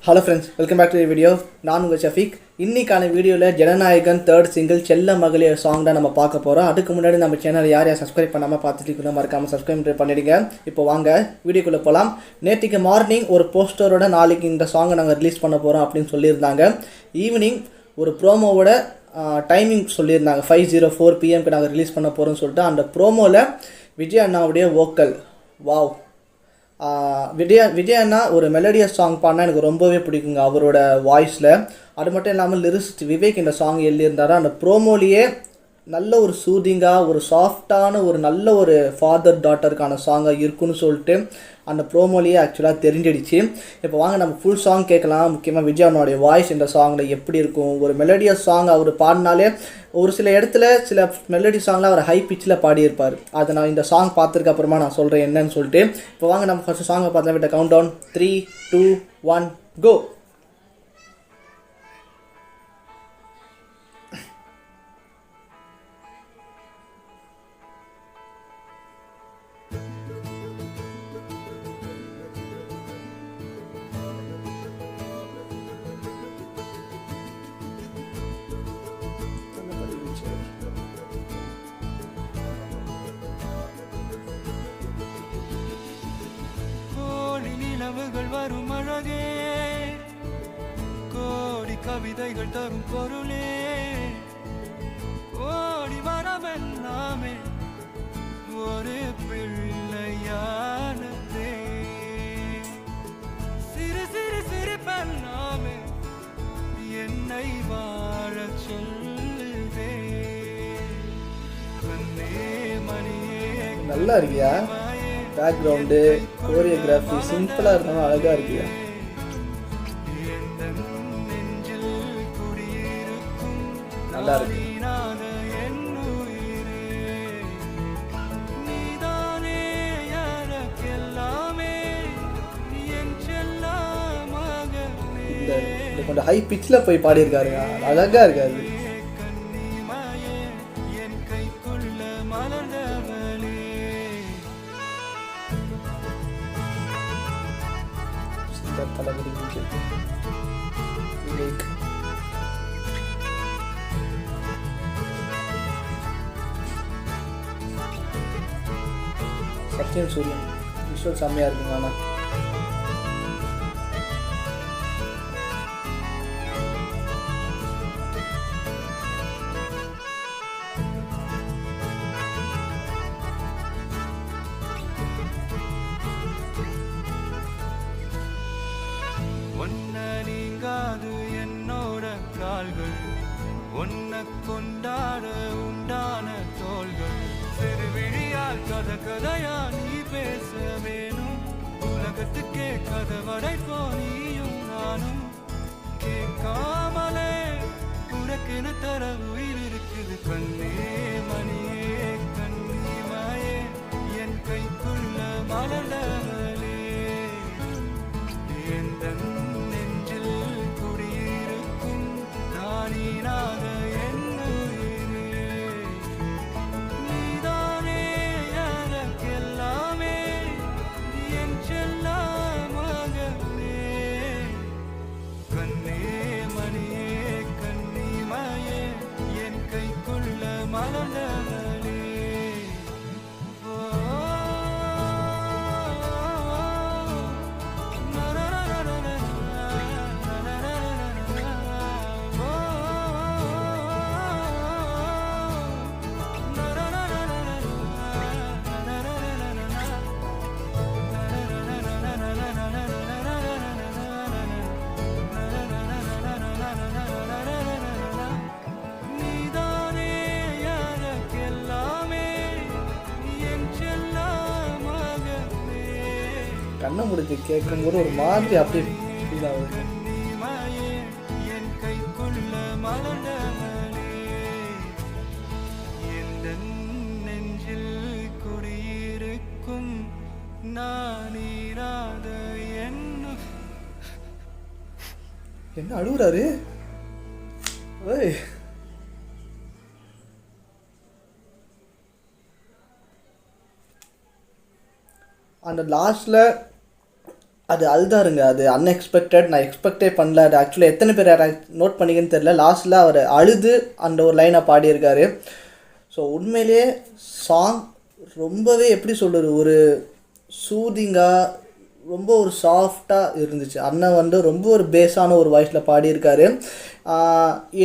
Hello friends, welcome back to video. நான் உங்கள் ஷஃபீக். இன்றைக்கான வீடியோவில் ஜனநாயகன் தேர்ட் சிங்கிள் செல்ல மகளிர் சாங் தான் நம்ம பார்க்க போகிறோம். அதுக்கு முன்னாடி நம்ம சேனல் யார் சப்ஸ்கிரைப் பண்ணாமல் பார்த்துட்டு மறக்காமல் சப்ஸ்கிரைப் பண்ணிடுங்க. இப்போ வாங்க வீடியோக்குள்ளே போகலாம். நேற்றுக்கு மார்னிங் ஒரு போஸ்டரோட நாளைக்கு இந்த சாங்கை நாங்கள் ரிலீஸ் பண்ண போகிறோம் அப்படின்னு சொல்லியிருந்தாங்க. ஈவினிங் ஒரு ப்ரோமோவோட டைமிங் சொல்லியிருந்தாங்க. 5:04 PM நாங்கள் ரிலீஸ் பண்ண போகிறோம்னு சொல்லிட்டு அந்த ப்ரோமோவில் விஜய் அண்ணாவுடைய வோக்கல் வாவ். விஜய் அண்ணா ஒரு மெலடியஸ் சாங் பாடினா எனக்கு ரொம்பவே பிடிக்குங்க அவரோட வாய்ஸில். அது மட்டும் இல்லாமல் லிரிஸ்ட் விவேக் இந்த சாங் எழுதியிருந்தாரா. அந்த ப்ரோமோலேயே நல்ல ஒரு சூதிங்காக ஒரு சாஃப்டான ஒரு நல்ல ஒரு ஃபாதர் டாட்டருக்கான சாங்காக இருக்குன்னு சொல்லிட்டு அந்த ப்ரோமோலேயே ஆக்சுவலாக தெரிஞ்சிடுச்சு. இப்போ வாங்க நம்ம ஃபுல் சாங் கேட்கலாம். முக்கியமாக விஜய் அண்ணாவுடைய வாய்ஸ் இந்த சாங்கில் எப்படி இருக்கும். ஒரு மெலடியஸ் சாங் அவர் பாடினாலே ஒரு சில இடத்துல சில மெலடி சாங்கில் அவர் ஹை பிச்சில் பாடியிருப்பார். அதை நான் இந்த சாங் பார்த்துருக்க அப்புறமா நான் சொல்கிறேன் என்னன்னு சொல்லிட்டு. இப்போ வாங்க நம்ம ஃபஸ்ட்டு சாங்கை பார்த்தலாம். விட்ட கவுண்ட் டவுன் 3, 2, 1 கோ. நிலவுகள் வரும் அழகே, கோடி கவிதைகள் தரும் பொருளே, ஓடி வரவெல்லாமே ஒரு பிள்ளையானதே, சிறு சிறு சிரிப்பெல்லாமே என்னை வாழ சொல்லுதே, கண்ணே மணியே. நல்லா இருக்கியா? பேக்ரவுண்டு கோரியோகிராஃபி சிம்பிளாக இருந்தாலும் அழகாக இருக்கியா? நல்லா இருக்கு. இந்த கொஞ்சம் ஹை பிச்சில் போய் பாடியிருக்காருங்க, அழகாக இருக்காது. தளபதி விவேக். சச்சின் சூரியன் விஷுவல் செம்மையாக இருக்குங்க. ஆனால் ஒன்ன நீங்காது என்னோட கால்கள், ஒன்ன கொண்டாட உண்டான தோள்கள், சிறுவிழியால் கதை கதையா நீ பேச வேணும், உலகத்துக்கே கதை வரைப்போ நீயும் நானும், கேட்காமலே உனக்கென தர உயிர் இருக்குது, கண்ணே மணியே கண்ணிமாயே என் கைக்குள்ள மலர்ந்தவளே, நெஞ்சில் குடியிருக்கும் நானீனாக என்னுயிரே, நீதானே எனக்கெல்லாமே என் செல்ல மகனே, கண்ணே மணியே கண்ணிமாயே என் கைக்குள்ள மலர்ந்தவளே. கண்ணை முடிச்சு கேட்கும்போது ஒரு மாதிரி அப்படியே ஃபீல் ஆகுது. என் கைக்குள்ள மலர்ந்தவளே, எந்த நெஞ்சில் குடியிருக்கும் நானீராத என்ன அழுகுறாரு? ஓய், அந்த லாஸ்டில் அது அழுதாருங்க. அது அன்எக்ஸ்பெக்டட். நான் எக்ஸ்பெக்டே பண்ணல. அது ஆக்சுவலாக எத்தனை பேர் நோட் பண்ணிங்கன்னு தெரில. லாஸ்ட்டில் அவர் அழுது அந்த ஒரு லைனை பாடியிருக்காரு. ஸோ உண்மையிலேயே சாங் ரொம்பவே எப்படி சொல்கிறது, ஒரு சூதிங்காக ரொம்ப ஒரு சாஃப்டாக இருந்துச்சு. அண்ணன் வந்து ரொம்ப ஒரு பேஸான ஒரு வாய்ஸில் பாடியிருக்காரு.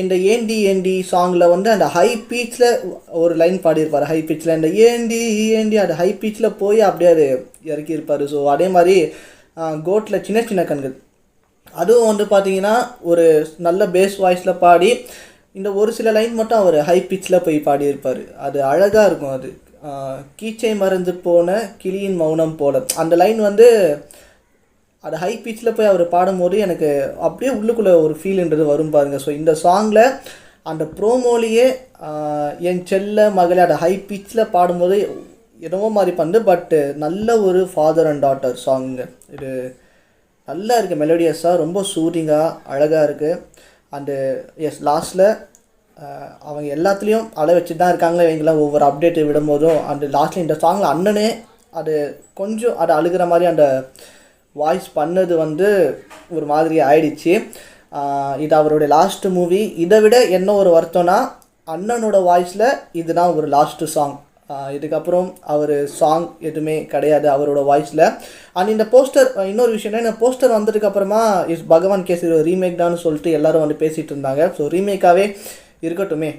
இந்த ஏண்டி ஏண்டி சாங்கில் வந்து அந்த ஹை பீச்சில் ஒரு லைன் பாடியிருப்பார். ஹை பீச்சில் இந்த ஏண்டி ஏண்டி அது ஹை பீச்சில் போய் அப்படியே அது இறக்கியிருப்பார். ஸோ அதே மாதிரி கோட்டில் சின்ன சின்ன கண்கள் அதுவும் வந்து பார்த்தீங்கன்னா ஒரு நல்ல பேஸ் வாய்ஸில் பாடி இந்த ஒரு சில லைன் மட்டும் அவர் ஹை பிச்சில் போய் பாடியிருப்பார். அது அழகாக இருக்கும். அது கீச்சை மறந்து போன கிளியின் மௌனம் போல அந்த லைன் வந்து அது ஹை பிச்சில் போய் அவர் பாடும்போது எனக்கு அப்படியே உள்ளுக்குள்ளே ஒரு ஃபீல்ன்றது வரும் பாருங்கள். ஸோ இந்த சாங்கில் அந்த ப்ரோமோலேயே என் செல்ல மகளே அதை ஹை பிச்சில் பாடும்போது என்னவோ மாதிரி பண்ணுது. பட்டு நல்ல ஒரு ஃபாதர் அண்ட் டாட்டர் சாங்குங்க. இது நல்லா இருக்குது, மெலோடியஸாக ரொம்ப சூதிங்காக அழகாக இருக்குது. அண்டு எஸ் லாஸ்ட்டில் அவங்க எல்லாத்துலேயும் அழ வச்சு தான் இருக்காங்களே இவங்களாம் ஒவ்வொரு அப்டேட்டு விடும்போதும். அந்த லாஸ்ட்டில் இந்த சாங்கில் அண்ணனே அது கொஞ்சம் அது அழுகிற மாதிரி அந்த வாய்ஸ் பண்ணது வந்து ஒரு மாதிரி ஆயிடுச்சு. இது அவருடைய லாஸ்ட்டு மூவி. இதை விட என்ன ஒரு வருத்தம்னா அண்ணனோட வாய்ஸில் இதுதான் ஒரு லாஸ்ட்டு சாங். இதுக்கப்புறம் அவர் சாங் எதுவுமே கிடையாது அவரோட வாய்ஸில். அண்ட் இந்த போஸ்டர் இன்னொரு விஷயம்னா இந்த போஸ்டர் வந்ததுக்கப்புறமா இஸ் பகவான் கேசரி ரீமேக் தான் சொல்லிட்டு எல்லோரும் வந்து பேசிகிட்டு இருந்தாங்க. ஸோ ரீமேக்காகவே இருக்கட்டுமே,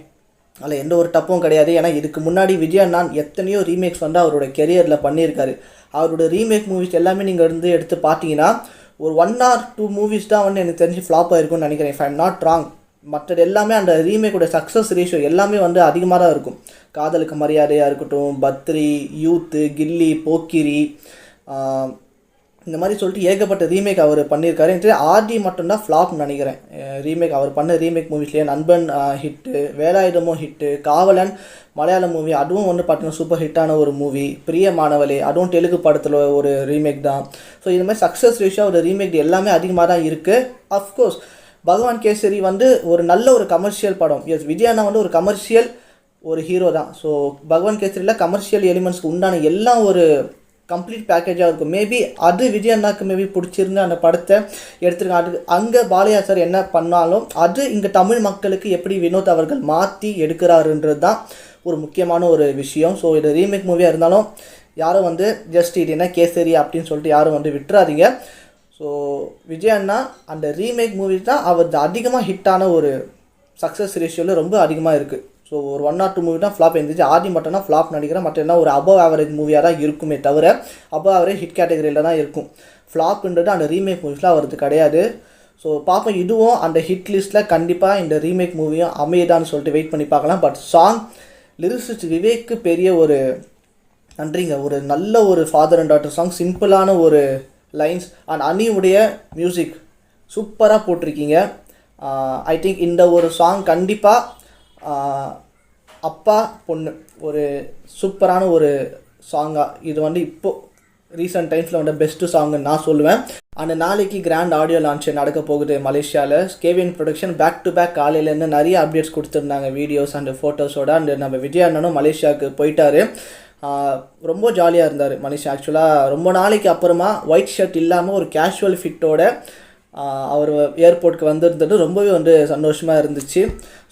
அதில் எந்த ஒரு தப்பும் கிடையாது. ஏன்னா இதுக்கு முன்னாடி விஜய் அண்ணா எத்தனையோ ரீமேக்ஸ் வந்து அவரோட கெரியரில் பண்ணியிருக்காரு. அவரோட ரீமேக் மூவிஸ் எல்லாமே நீங்கள் வந்து எடுத்து பார்த்தீங்கன்னா ஒரு 1 or 2 மூவிஸ் தான் வந்து எனக்கு தெரிஞ்சு ஃப்ளாப் ஆகிருக்கும்னு நினைக்கிறேன், if I am not wrong. மற்றது எல்லாமே அந்த ரீமேக்கோட சக்ஸஸ் ரேஷியோ எல்லாமே வந்து அதிகமாக தான் இருக்கும். காதலுக்கு மரியாதையாக இருக்கட்டும், பத்ரி, யூத்து, கில்லி, போக்கிரி, இந்த மாதிரி சொல்லிட்டு ஏகப்பட்ட ரீமேக் அவர் பண்ணியிருக்காரு. ஆர்டி மட்டும்தான் ஃப்ளாப்னு நினைக்கிறேன் ரீமேக். அவர் பண்ண ரீமேக் மூவிஸ்லேயே நண்பன் ஹிட்டு, வேலாயுதமும் ஹிட்டு, காவலன் மலையாள மூவி அதுவும் வந்து பார்த்தீங்கன்னா சூப்பர் ஹிட்டான ஒரு மூவி, பிரியமானவளே அதுவும் தெலுங்கு படத்தில் ஒரு ரீமேக் தான். ஸோ இது மாதிரி சக்ஸஸ் ரேஷியோ ஒரு ரீமேக் எல்லாமே அதிகமாக தான் இருக்குது. அஃப்கோர்ஸ் பகவான் கேசரி வந்து ஒரு நல்ல ஒரு கமர்ஷியல் படம். எஸ், விஜய் அண்ணா வந்து ஒரு கமர்ஷியல் ஒரு ஹீரோ தான். ஸோ பகவான் கேசரியில் கமர்ஷியல் எலிமெண்ட்ஸ்க்கு உண்டான எல்லாம் ஒரு கம்ப்ளீட் பேக்கேஜாக இருக்கும். மேபி அது விஜய் அண்ணாக்கு மேபி பிடிச்சிருந்து அந்த படத்தை எடுத்துருக்காங்க. அது அங்கே பாலையா சார் என்ன பண்ணாலும் அது இங்கே தமிழ் மக்களுக்கு எப்படி வினோத் அவர்கள் மாற்றி எடுக்கிறாருன்றது தான் ஒரு முக்கியமான ஒரு விஷயம். ஸோ இது ரீமேக் மூவியாக இருந்தாலும் யாரும் வந்து ஜஸ்ட் இது என்ன கேசரி அப்படின்னு சொல்லிட்டு யாரும் வந்து விட்டுறாதீங்க. ஸோ விஜய் அண்ணா அந்த ரீமேக் மூவிஸ் தான் அவர் அதிகமாக ஹிட்டான ஒரு சக்ஸஸ் ரேஷியோவில் ரொம்ப அதிகமாக இருக்குது. ஸோ ஒரு 1 or 2 மூவி தான் ஃப்ளாப் இருந்துச்சு. ஆதி மட்டும் தான் ஃப்ளாப் நினைக்கிறேன். மற்ற என்ன ஒரு அபவ் ஆவரேஜ் மூவியாக தான் இருக்குமே தவிர அபவ் ஆவரேஜ் ஹிட் கேட்டகரியில் தான் இருக்கும். ஃப்ளாப்ன்றது அந்த ரீமேக் மூவிஸில் அவருக்கு கிடையாது. ஸோ பார்ப்போம், இதுவும் அந்த ஹிட் லிஸ்ட்டில் கண்டிப்பாக இந்த ரீமேக் மூவியும் அமையதான்னு சொல்லிட்டு வெயிட் பண்ணி பார்க்கலாம். பட் சாங் லிரிக்ஸ் விவேக்கு பெரிய ஒரு நன்றிங்க. ஒரு நல்ல ஒரு ஃபாதர் அண்ட் டாட்டர் சாங், சிம்பிளான ஒரு லைன்ஸ் அண்ட் அனியுடைய மியூசிக் சூப்பராக போட்டிருக்கீங்க. ஐ திங்க் இந்த ஒரு சாங் கண்டிப்பாக அப்பா பொண்ணு ஒரு சூப்பரான ஒரு சாங்காக இது வந்து இப்போது ரீசெண்ட் டைம்ஸில் வந்து பெஸ்ட்டு சாங்குன்னு நான் சொல்லுவேன். அந்த நாளைக்கு கிராண்ட் ஆடியோ லான்ச் நடக்க போகுது மலேசியாவில். KVN production back to back காலையிலேருந்து நிறைய அப்டேட்ஸ் கொடுத்துருந்தாங்க, வீடியோஸ் அண்ட் ஃபோட்டோஸோட. அண்ட் நம்ம விஜய் அண்ணனும் மலேசியாவுக்கு போயிட்டார். ரொம்ப ஜாலியாக இருந்தார் மலேசியா. ஆக்சுவலாக ரொம்ப நாளைக்கு அப்புறமா ஒயிட் ஷர்ட் இல்லாமல் ஒரு கேஷுவல் ஃபிட்டோட அவர் ஏர்போர்ட்டுக்கு வந்திருந்தது ரொம்பவே வந்து சந்தோஷமாக இருந்துச்சு.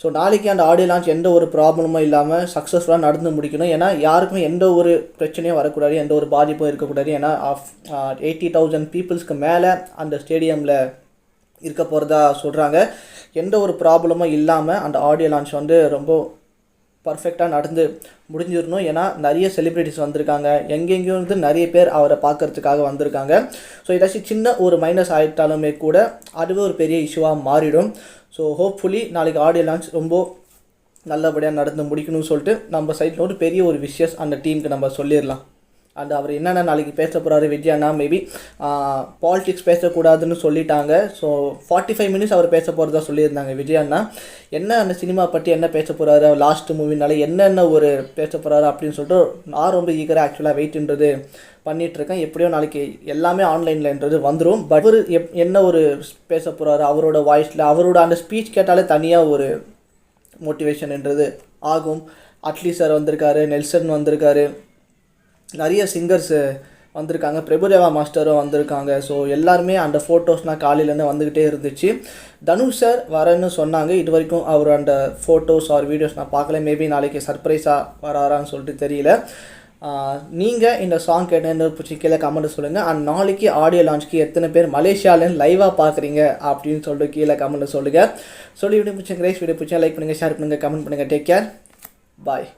ஸோ நாளைக்கு அந்த ஆடியோ லான்ச் எந்த ஒரு ப்ராப்ளமும் இல்லாமல் சக்ஸஸ்ஃபுல்லாக நடந்து முடிக்கணும். ஏன்னா யாருக்குமே எந்த ஒரு பிரச்சனையும் வரக்கூடாது, எந்த ஒரு பாதிப்பும் இருக்கக்கூடாது. ஏன்னா 80,000 பீப்புள்ஸ்க்கு மேலே அந்த ஸ்டேடியமில் இருக்க போகிறதா சொல்கிறாங்க. எந்த ஒரு ப்ராப்ளமும் இல்லாமல் அந்த ஆடியோ லான்ச் வந்து ரொம்ப பர்ஃபெக்டாக நடந்து முடிஞ்சிடணும். ஏன்னா நிறைய செலிப்ரிட்டிஸ் வந்திருக்காங்க, எங்கெங்கேயும் வந்து நிறைய பேர் அவரை பார்க்கறதுக்காக வந்திருக்காங்க. ஸோ ஏதாச்சும் சின்ன ஒரு மைனஸ் ஆகிட்டாலுமே கூட அதுவே ஒரு பெரிய இஷ்யூவாக மாறிடும். ஸோ ஹோப்ஃபுல்லி நாளைக்கு ஆடியோ லான்ச் ரொம்ப நல்லபடியாக நடந்து முடிக்கணும்னு சொல்லிட்டு நம்ம சைடில் ஒரு பெரிய ஒரு விஷஸ் அந்த டீமுக்கு நம்ம சொல்லிடலாம். அண்ட் அவர் என்னென்ன நாளைக்கு பேச போகிறாரு விஜய் அண்ணா, மேபி பாலிடிக்ஸ் பேசக்கூடாதுன்னு சொல்லிட்டாங்க. ஸோ 45 மினிட்ஸ் அவர் பேச போகிறதா சொல்லியிருந்தாங்க விஜய் அண்ணா. என்ன அந்த சினிமா பற்றி என்ன பேச போகிறாரு, லாஸ்ட் மூவினால என்னென்ன ஒரு பேச போகிறாரு அப்படின்னு சொல்லிட்டு நான் ரொம்ப ஈகராக ஆக்சுவலாக வெயிட்ன்றது பண்ணிகிட்ருக்கேன். எப்படியோ நாளைக்கு எல்லாமே ஆன்லைன்லன்றது வந்துடும். பட் அவர் என்ன ஒரு பேச போகிறாரு அவரோட வாய்ஸில், அவரோட அந்த ஸ்பீச் கேட்டாலே தனியாக ஒரு மோட்டிவேஷன்ன்றது ஆகும். அட்லி சார் வந்திருக்காரு, நெல்சன் வந்திருக்காரு, நிறைய சிங்கர்ஸு வந்திருக்காங்க, பிரபுதேவா மாஸ்டரும் வந்திருக்காங்க. ஸோ எல்லாருமே அந்த ஃபோட்டோஸ்லாம் காலையிலேருந்து வந்துக்கிட்டே இருந்துச்சு. தனுஷ் சார் வரேன்னு சொன்னாங்க. இது வரைக்கும் அவர் அந்த ஃபோட்டோஸ் ஆர் வீடியோஸ் நான் பார்க்கல. மேபி நாளைக்கு சர்ப்ரைஸாக வராரான்னு சொல்லிட்டு தெரியல. நீங்கள் இந்த சாங் கேட்டேன்னு பிடிச்சி கீழே கமெண்ட் சொல்லுங்கள். அண்ட் நாளைக்கு ஆடியோ லான்ச்சுக்கு எத்தனை பேர் மலேசியாவிலேருந்து லைவாக பார்க்குறீங்க அப்படின்னு சொல்லிட்டு கீழே கமெண்ட் சொல்லுங்கள். சொல்லி வீடியோ பிடிச்ச கிரேஸ் வீடியோ பிடிச்சா லைக் பண்ணுங்கள், ஷேர் பண்ணுங்கள், கமெண்ட் பண்ணுங்கள். டேக் கேர், பாய்.